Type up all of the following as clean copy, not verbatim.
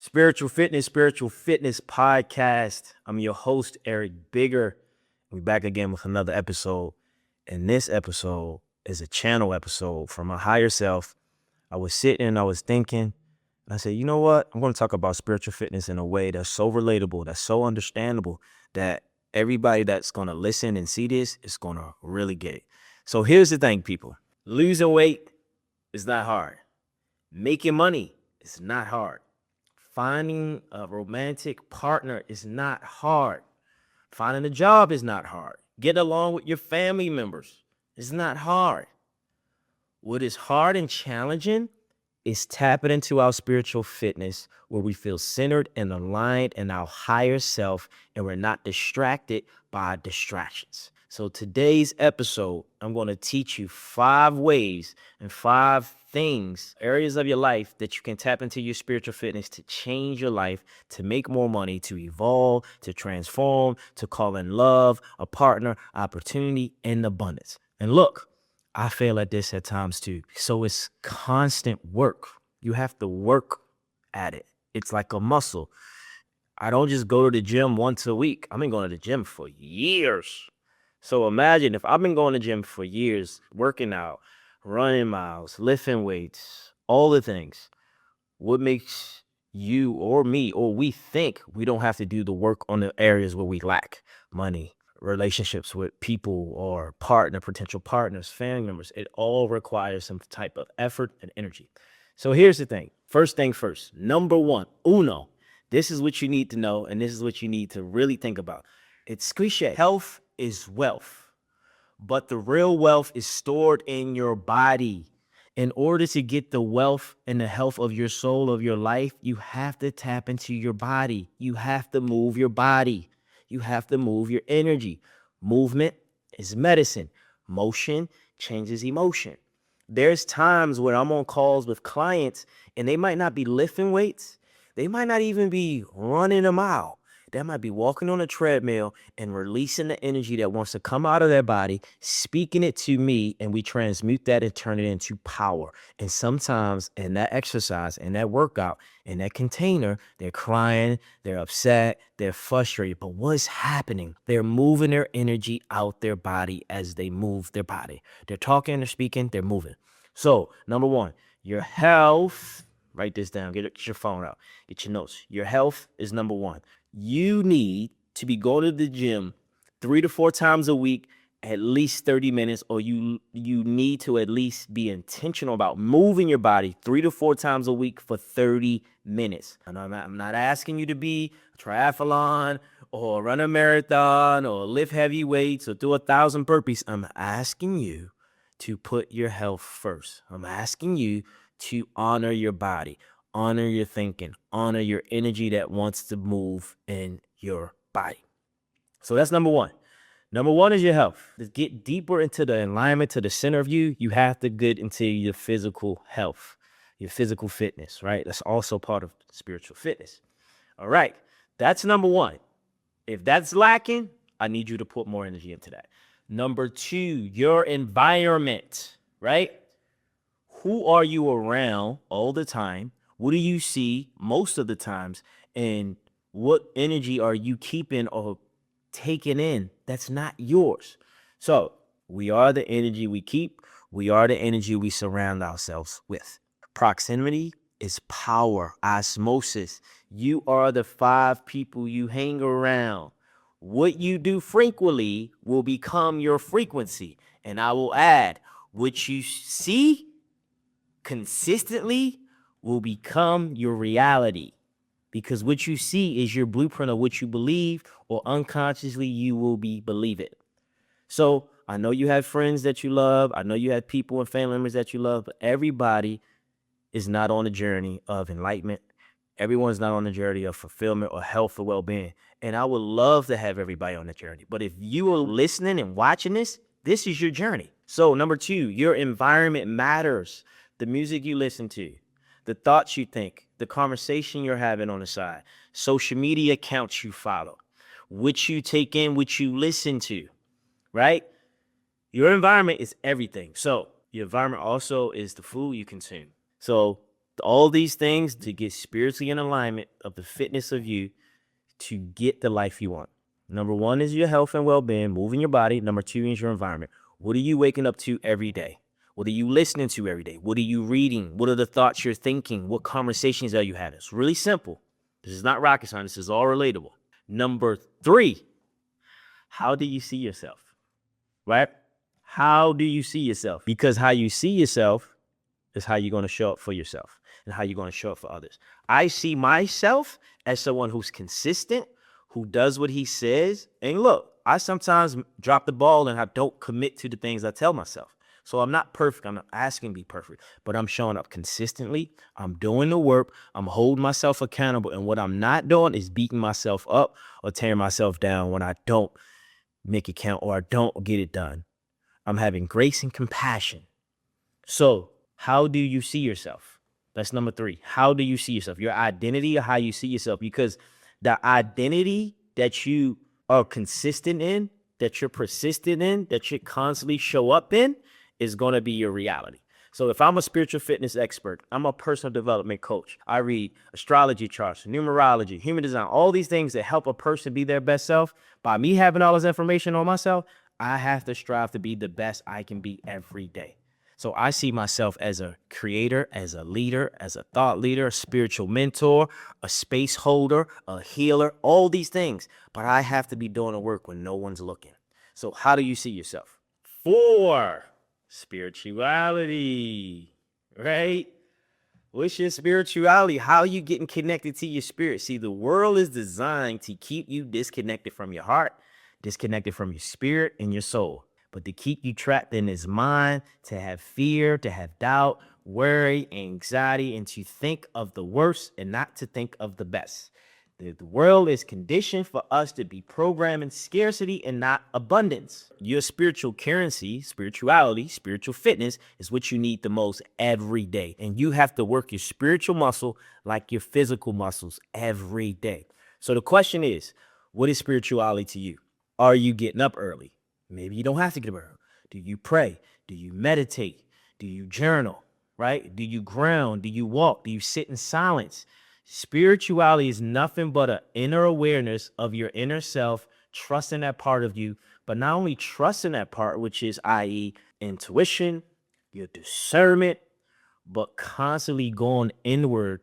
Spiritual Fitness Podcast. I'm your host, Eric Bigger. We're back again with another episode. And this episode is a channel episode from my higher self. I was sitting and I was thinking, and I said, you know what? I'm going to talk about spiritual fitness in a way that's so relatable, that's so understandable, that everybody that's going to listen and see this is going to really get it. So here's the thing, people. Losing weight is not hard. Making money is not hard. Finding a romantic partner is not hard. Finding a job is not hard. Getting along with your family members is not hard. What is hard and challenging is tapping into our spiritual fitness where we feel centered and aligned in our higher self and we're not distracted by distractions. So today's episode, I'm going to teach you 5 ways and 5 things, areas of your life that you can tap into your spiritual fitness to change your life, to make more money, to evolve, to transform, to call in love, a partner, opportunity, and abundance. And look, I fail at this at times too. So it's constant work. You have to work at it. It's like a muscle. I don't just go to the gym once a week. I've been going to the gym for years. So imagine if I've been going to the gym for years, working out, running miles, lifting weights, all the things. What makes you or me or we think we don't have to do the work on the areas where we lack money, relationships with people or potential partners, family members? It all requires some type of effort and energy. So here's the thing. First thing first, number 1, uno. This is what you need to know, and this is what you need to really think about. It's cliche. Health is wealth, but the real wealth is stored in your body. In order to get the wealth and the health of your soul, of your life, you have to tap into your body. You have to move your body. You have to move your energy. Movement is medicine. Motion changes emotion. There's times where I'm on calls with clients and they might not be lifting weights. They might not even be running a mile. They might be walking on a treadmill and releasing the energy that wants to come out of their body, speaking it to me, and we transmute that and turn it into power. And sometimes in that exercise, in that workout, in that container, they're crying, they're upset, they're frustrated. But what's happening? They're moving their energy out their body as they move their body. They're talking, they're speaking, they're moving. So, number 1, your health. Write this down. Get your phone out. Get your notes. Your health is number 1. You need to be going to the gym 3 to 4 times a week, at least 30 minutes, or you need to at least be intentional about moving your body 3 to 4 times a week for 30 minutes. And I'm not asking you to be a triathlon or run a marathon or lift heavy weights or do 1,000 burpees. I'm asking you to put your health first. I'm asking you to honor your body, honor your thinking, honor your energy that wants to move in your body. So that's number 1. Number 1 is your health. To get deeper into the alignment, to the center of you, you have to get into your physical health, your physical fitness, right? That's also part of spiritual fitness. All right, that's number 1. If that's lacking, I need you to put more energy into that. Number 2, your environment, right? Who are you around all the time? What do you see most of the times? And what energy are you keeping or taking in that's not yours? So we are the energy we keep. We are the energy we surround ourselves with. Proximity is power, osmosis. You are the 5 people you hang around. What you do frequently will become your frequency. And I will add, what you see consistently will become your reality, because what you see is your blueprint of what you believe, or unconsciously you will be believe it. So I know you have friends that you love. I know you have people and family members that you love, but everybody is not on the journey of enlightenment. Everyone's not on the journey of fulfillment or health or well-being. And I would love to have everybody on the journey. But if you are listening and watching this is your journey. So number 2, your environment matters. The music you listen to, the thoughts you think, the conversation you're having on the side, social media accounts you follow, what you take in, what you listen to, right? Your environment is everything. So your environment also is the food you consume. So All these things to get spiritually in alignment of the fitness of you to get the life you want. Number one is your health and well-being, moving your body. Number two is your environment. What are you waking up to every day? What are you listening to every day? What are you reading? What are the thoughts you're thinking? What conversations are you having? It's really simple. This is not rocket science. This is all relatable. Number three, how do you see yourself? Right? How do you see yourself? Because how you see yourself is how you're going to show up for yourself and how you're going to show up for others. I see myself as someone who's consistent, who does what he says. And look, I sometimes drop the ball and I don't commit to the things I tell myself. So I'm not perfect. I'm not asking to be perfect, but I'm showing up consistently. I'm doing the work. I'm holding myself accountable. And what I'm not doing is beating myself up or tearing myself down when I don't make it count or I don't get it done. I'm having grace and compassion. So how do you see yourself? That's number three. How do you see yourself? Your identity or how you see yourself? Because the identity that you are consistent in, that you're persistent in, that you constantly show up in is going to be your reality. So if I'm a spiritual fitness expert, I'm a personal development coach. I read astrology charts, numerology, human design, all these things that help a person be their best self. By me having all this information on myself, I have to strive to be the best I can be every day. So I see myself as a creator, as a leader, as a thought leader, a spiritual mentor, a space holder, a healer, all these things. But I have to be doing the work when no one's looking. So how do you see yourself? 4, spirituality, right? What's your spirituality? How are you getting connected to your spirit? See, the world is designed to keep you disconnected from your heart, disconnected from your spirit and your soul. But to keep you trapped in his mind, to have fear, to have doubt, worry, anxiety, and to think of the worst and not to think of the best. The world is conditioned for us to be programmed in scarcity and not abundance. Your spiritual currency, spirituality, spiritual fitness is what you need the most every day. And you have to work your spiritual muscle like your physical muscles every day. So the question is, what is spirituality to you? Are you getting up early? Maybe you don't have to get up early. Do you pray? Do you meditate? Do you journal? Right? Do you ground? Do you walk? Do you sit in silence? Spirituality is nothing but an inner awareness of your inner self, trusting that part of you, but not only trusting that part, which is, i.e., intuition, your discernment, but constantly going inward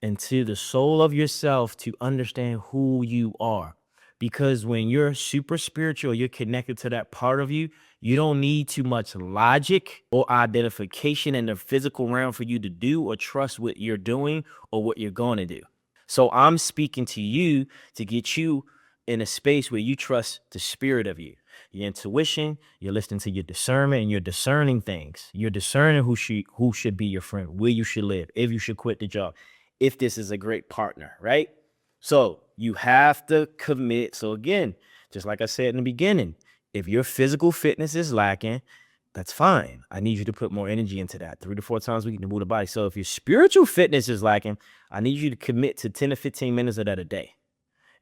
into the soul of yourself to understand who you are. Because when you're super spiritual, you're connected to that part of you, you don't need too much logic or identification in the physical realm for you to do or trust what you're doing or what you're going to do. So I'm speaking to you to get you in a space where you trust the spirit of you, your intuition, you're listening to your discernment, and you're discerning things. You're discerning who should be your friend, where you should live, if you should quit the job, if this is a great partner, right? So you have to commit. So again, just like I said in the beginning, if your physical fitness is lacking, that's fine. I need you to put more energy into that 3 to 4 times a week to move the body. So if your spiritual fitness is lacking, I need you to commit to 10 to 15 minutes of that a day.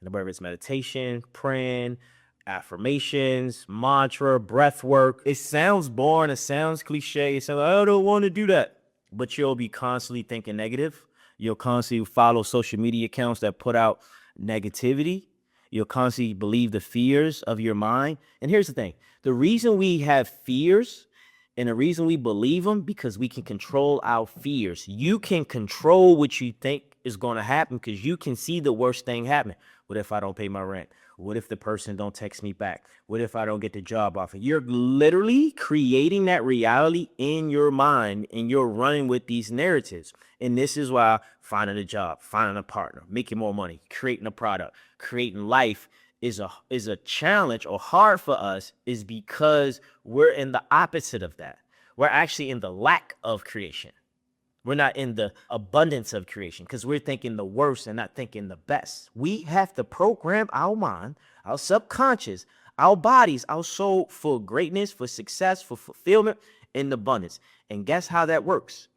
And whether it's meditation, praying, affirmations, mantra, breath work. It sounds boring. It sounds cliche. It sounds like, I don't want to do that. But you'll be constantly thinking negative. You'll constantly follow social media accounts that put out negativity. You'll constantly believe the fears of your mind. And here's the thing. The reason we have fears and the reason we believe them, because we can control our fears. You can control what you think is going to happen because you can see the worst thing happening. What if I don't pay my rent? What if the person don't text me back? What if I don't get the job offer? You're literally creating that reality in your mind and you're running with these narratives. And this is why finding a job, finding a partner, making more money, creating a product, creating life is a challenge or hard for us, is because we're in the opposite of that. We're actually in the lack of creation. We're not in the abundance of creation because we're thinking the worst and not thinking the best. We have to program our mind, our subconscious, our bodies, our soul for greatness, for success, for fulfillment, and abundance. And guess how that works?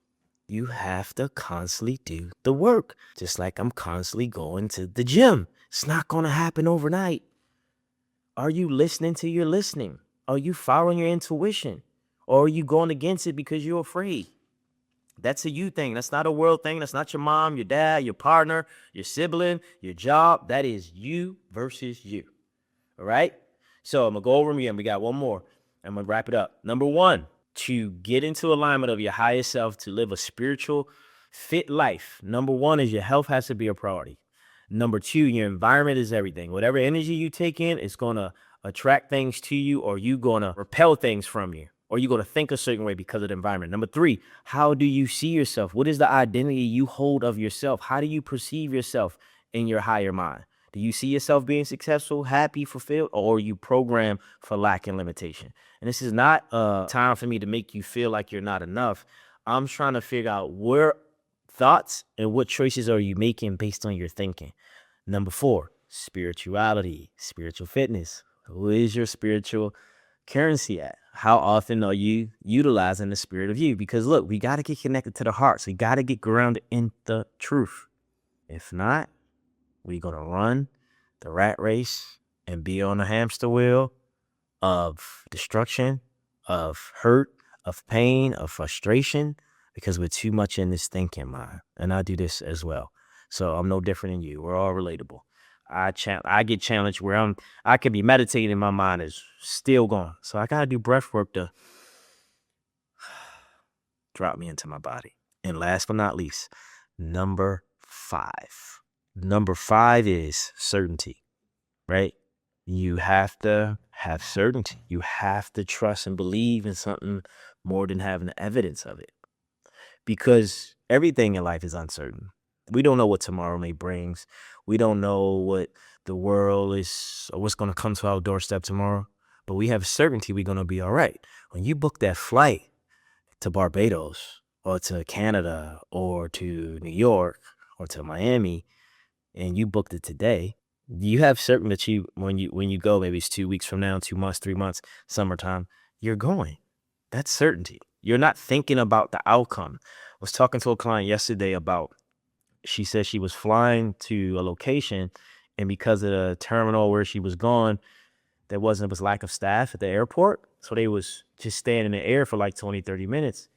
You have to constantly do the work, just like I'm constantly going to the gym. It's not going to happen overnight. Are you listening to your listening? Are you following your intuition? Or are you going against it because you're afraid? That's a you thing. That's not a world thing. That's not your mom, your dad, your partner, your sibling, your job. That is you versus you. All right? So I'm going to go over them again. We got one more. I'm going to wrap it up. Number one, to get into alignment of your highest self, to live a spiritual, fit life. Number one is your health has to be a priority. Number two, your environment is everything. Whatever energy you take in, it's going to attract things to you, or you going to repel things from you, or you're going to think a certain way because of the environment. Number three, how do you see yourself? What is the identity you hold of yourself? How do you perceive yourself in your higher mind? Do you see yourself being successful, happy, fulfilled, or are you programmed for lack and limitation? And this is not a time for me to make you feel like you're not enough. I'm trying to figure out where thoughts and what choices are you making based on your thinking. Number four, spirituality, spiritual fitness. Who is your spiritual currency at? How often are you utilizing the spirit of you? Because look, we got to get connected to the heart. So you got to get grounded in the truth. If not, we're going to run the rat race and be on the hamster wheel of destruction, of hurt, of pain, of frustration, because we're too much in this thinking mind. And I do this as well. So I'm no different than you. We're all relatable. I get challenged where I could be meditating, my mind is still gone. So I got to do breath work to drop me into my body. And last but not least, number five. Number five is certainty, right? You have to have certainty. You have to trust and believe in something more than having the evidence of it. Because everything in life is uncertain. We don't know what tomorrow may brings. We don't know what the world is or what's going to come to our doorstep tomorrow. But we have certainty we're going to be all right. When you book that flight to Barbados or to Canada or to New York or to Miami, and you booked it today, you have certain that when you go, maybe it's 2 weeks from now, 2 months, 3 months, summertime, you're going. That's certainty. You're not thinking about the outcome. I was talking to a client yesterday about, she said she was flying to a location, and because of the terminal where she was going, there was lack of staff at the airport. So they was just staying in the air for like 20, 30 minutes.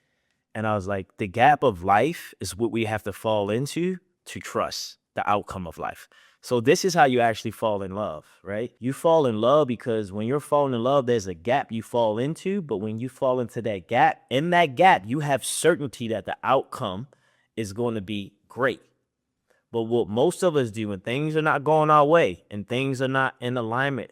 And I was like, the gap of life is what we have to fall into to trust the outcome of life. So this is how you actually fall in love, right? You fall in love because when you're falling in love, there's a gap you fall into. But when you fall into that gap, in that gap, you have certainty that the outcome is going to be great. But what most of us do when things are not going our way and things are not in alignment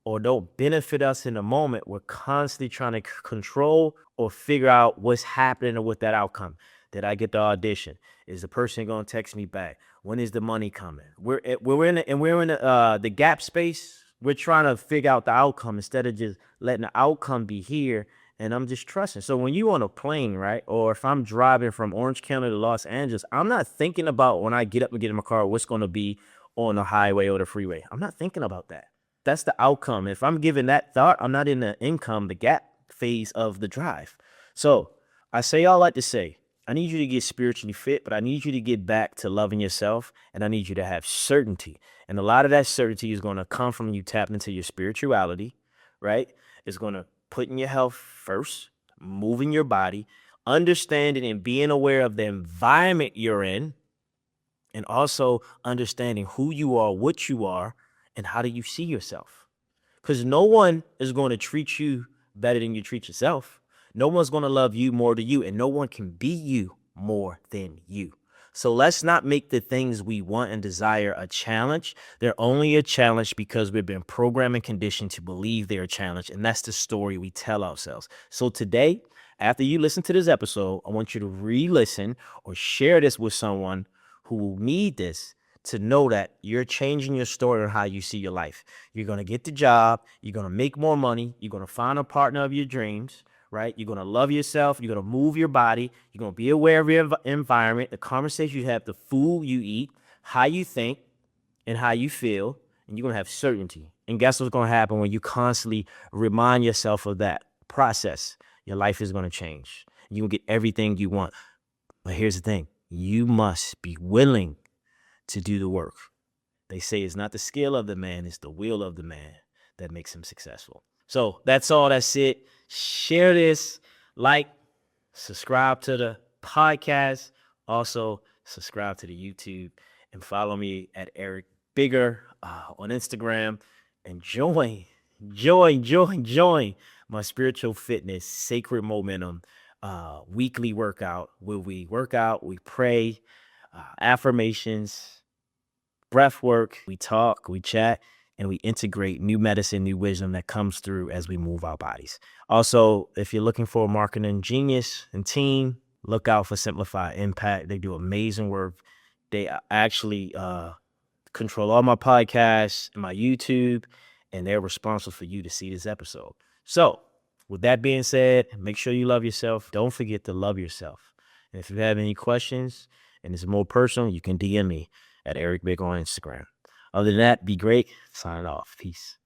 or don't benefit us in the moment, we're constantly trying to control or figure out what's happening with that outcome. Did I get the audition? Is the person going to text me back? When is the money coming? We're in the gap space. We're trying to figure out the outcome instead of just letting the outcome be here. And I'm just trusting. So when you on a plane, right? Or if I'm driving from Orange County to Los Angeles, I'm not thinking about when I get up and get in my car, what's going to be on the highway or the freeway. I'm not thinking about that. That's the outcome. If I'm giving that thought, I'm not in the gap phase of the drive. So I say all that to say, I need you to get spiritually fit, but I need you to get back to loving yourself, and I need you to have certainty. And a lot of that certainty is going to come from you tapping into your spirituality, right? It's going to putting your health first, moving your body, understanding and being aware of the environment you're in, and also understanding who you are, what you are, and how do you see yourself. Because no one is going to treat you better than you treat yourself. No one's going to love you more than you, and no one can be you more than you. So let's not make the things we want and desire a challenge. They're only a challenge because we've been programmed and conditioned to believe they're a challenge, and that's the story we tell ourselves. So today, after you listen to this episode, I want you to re-listen or share this with someone who will need this to know that you're changing your story on how you see your life. You're going to get the job. You're going to make more money. You're going to find a partner of your dreams, right? You're going to love yourself. You're going to move your body. You're going to be aware of your environment, the conversation you have, the food you eat, how you think, and how you feel. And you're going to have certainty. And guess what's going to happen when you constantly remind yourself of that process? Your life is going to change. You'll get everything you want. But here's the thing. You must be willing to do the work. They say it's not the skill of the man, it's the will of the man that makes him successful. So that's all. That's it. Share this, like, subscribe to the podcast. Also, subscribe to the YouTube and follow me at Eric Bigger on Instagram. And join my spiritual fitness, sacred momentum weekly workout where we work out, we pray, affirmations, breath work, we talk, we chat, and we integrate new medicine, new wisdom that comes through as we move our bodies. Also, if you're looking for a marketing genius and team, look out for Simplify Impact. They do amazing work. They actually control all my podcasts and my YouTube, and they're responsible for you to see this episode. So, with that being said, make sure you love yourself. Don't forget to love yourself. And if you have any questions and it's more personal, you can DM me at Eric Big on Instagram. Other than that, be great. Signing off. Peace.